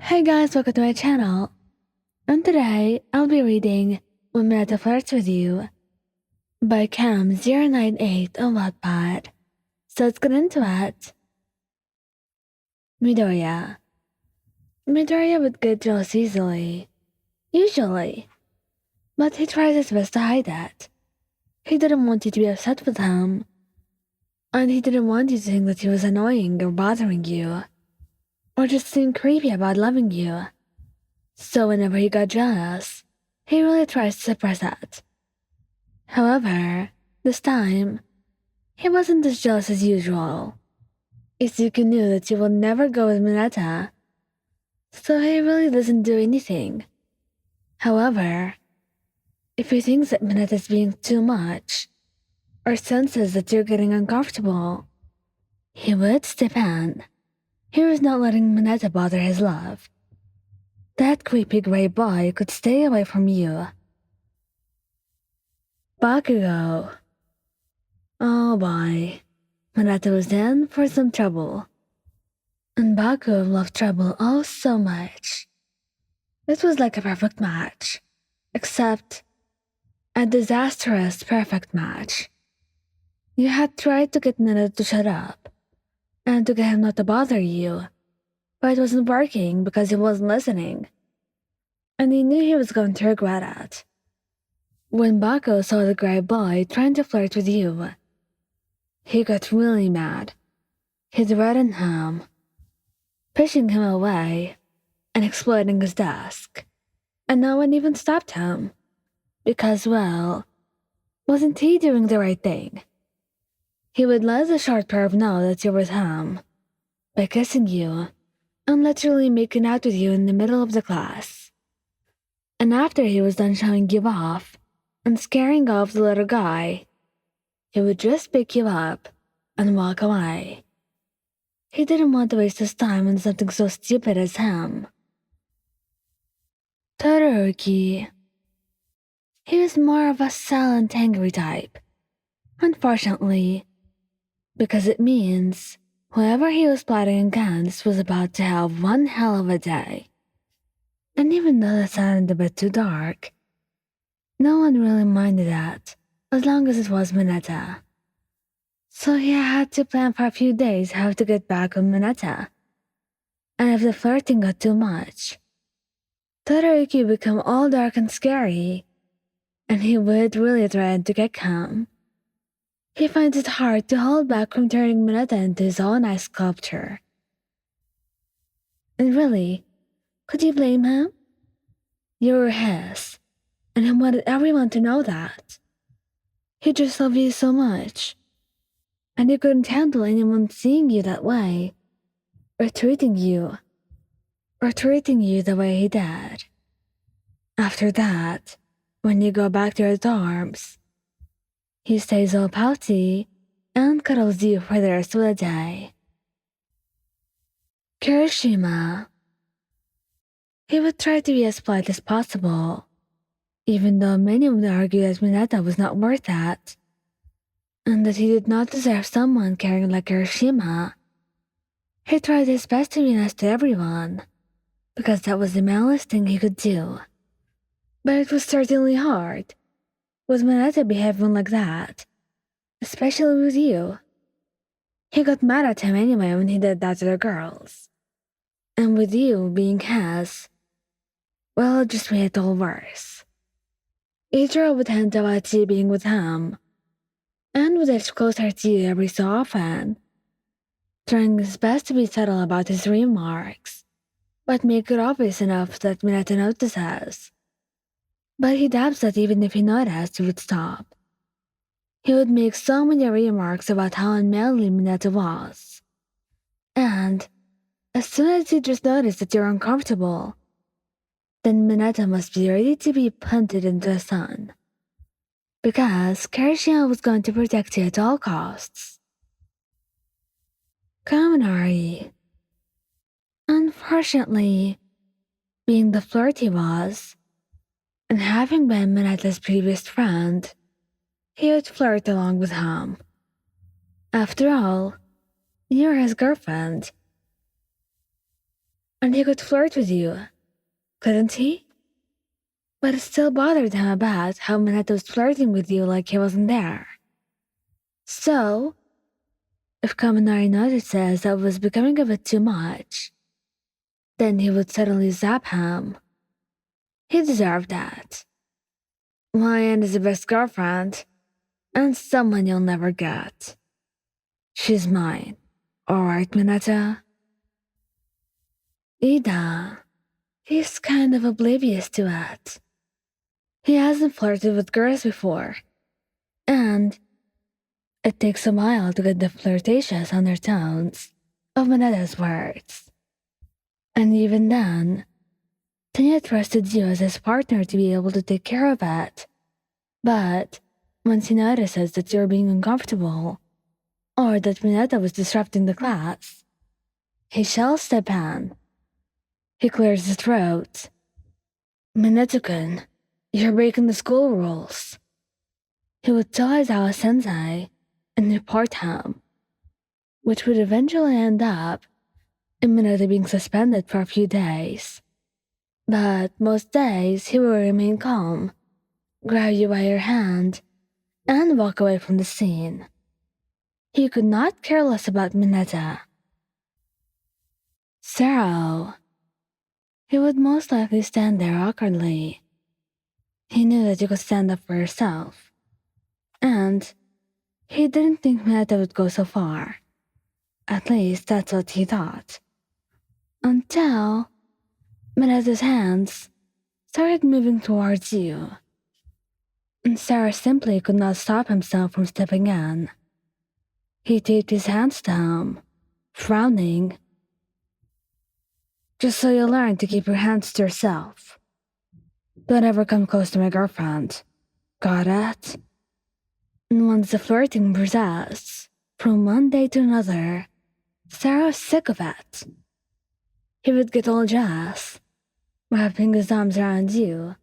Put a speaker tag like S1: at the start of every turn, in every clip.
S1: Hey guys, welcome to my channel. And today, I'll be reading When Mineta Flirts With You by Cam098 on Wattpad. So let's get into it. Midoriya. Midoriya would get jealous easily. Usually. But he tries his best to hide it. He didn't want you to be upset with him. And he didn't want you to think that he was annoying or bothering you. Or just seem creepy about loving you. So whenever he got jealous, he really tries to suppress it. However, this time, he wasn't as jealous as usual. Izuku knew that he would never go with Mineta, so he really doesn't do anything. However, if he thinks that Mineta is being too much, or senses that you're getting uncomfortable, he would step in. He was not letting Mineta bother his love. That creepy gray boy could stay away from you. Bakugou. Oh boy, Mineta was in for some trouble. And Bakugou loved trouble oh so much. It was like a perfect match. Except a disastrous perfect match. You had tried to get Mineta to shut up, and to get him not to bother you, but it wasn't working because he wasn't listening. And he knew he was going to regret it. When Bakugou saw the gray boy trying to flirt with you, he got really mad. He threatened him, pushing him away and exploiting his desk. And no one even stopped him. Because, well, wasn't he doing the right thing? He would let the short perv know that you're with him by kissing you and literally making out with you in the middle of the class. And after he was done showing you off and scaring off the little guy, he would just pick you up and walk away. He didn't want to waste his time on something so stupid as him. Todoroki. He was more of a silent, angry type. Unfortunately, because it means whoever he was plotting against was about to have one hell of a day. And even though that sounded a bit too dark, no one really minded that, as long as it was Mineta. So he had to plan for a few days how to get back on Mineta. And if the flirting got too much, Todoroki would become all dark and scary, and he would really threaten to get calm. He finds it hard to hold back from turning Mineta into his own ice sculpture. And really, could you blame him? You were his, and he wanted everyone to know that. He just loved you so much, and he couldn't handle anyone seeing you that way, or treating you the way he did. After that, when you go back to your dorms, he stays all pouty and cuddles you for the rest of the day. Kirishima. He would try to be as polite as possible, even though many would argue that Mineta was not worth that, and that he did not deserve someone caring like Kirishima. He tried his best to be nice to everyone, because that was the manliest thing he could do. But it was certainly hard, with Mineta behaving like that, especially with you. He got mad at him anyway when he did that to the girls. And with you being his, well, it just made it all worse. Eijiro would hint about you being with him, and would edge closer to you every so often, trying his best to be subtle about his remarks, but make it obvious enough that Mineta notices. But he doubts that even if he noticed, he would stop. He would make so many remarks about how unmanly Mineta was. And as soon as he just noticed that you're uncomfortable, then Mineta must be ready to be punted into the sun. Because Kirishima was going to protect you at all costs. Kaminari. Unfortunately, being the flirt he was, and having been Mineta's previous friend, he would flirt along with him. After all, you're his girlfriend. and he could flirt with you, couldn't he? But it still bothered him about how Mineta was flirting with you like he wasn't there. So, if Kaminari notices that was becoming a bit too much, then he would suddenly zap him. He deserved that. Lion is the best girlfriend, and someone you'll never get. She's mine. Alright, Mineta? Iida, he's kind of oblivious to it. He hasn't flirted with girls before, and it takes a while to get the flirtatious undertones of Mineta's words. And even then, Tenya trusted you as his partner to be able to take care of it. But once he notices that you're being uncomfortable, or that Mineta was disrupting the class, he shall step in. He clears his throat. Mineta-kun, you're breaking the school rules. He would tell Aizawa sensei and report him, which would eventually end up in Mineta being suspended for a few days. But most days he will remain calm, grab you by your hand, and walk away from the scene. He could not care less about Mineta. Sara. He would most likely stand there awkwardly. He knew that you could stand up for yourself. And he didn't think Mineta would go so far. At least that's what he thought. Until Mineta's hands started moving towards you. And Sara simply could not stop himself from stepping in. He taped his hands to him, frowning. Just so you learn to keep your hands to yourself. Don't ever come close to my girlfriend. Got it? And once the flirting progressed, from one day to another, Sara was sick of it. He would get all jealous, wrapping his arms around you,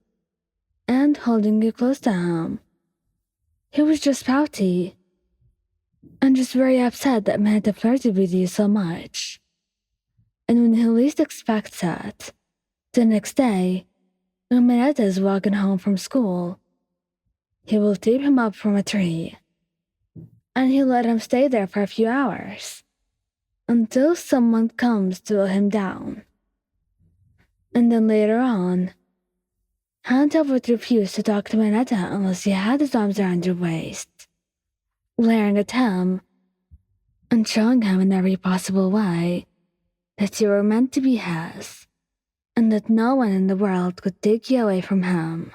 S1: and holding you close to him. He was just pouty, and just very upset that Mineta flirted with you so much. And when he least expects it, the next day, when Mineta is walking home from school, he will tape him up from a tree, and he'll let him stay there for a few hours, until someone comes to let him down. And then later on, Hanta would refuse to talk to Mineta unless he had his arms around your waist, glaring at him and showing him in every possible way that you were meant to be his, and that no one in the world could take you away from him.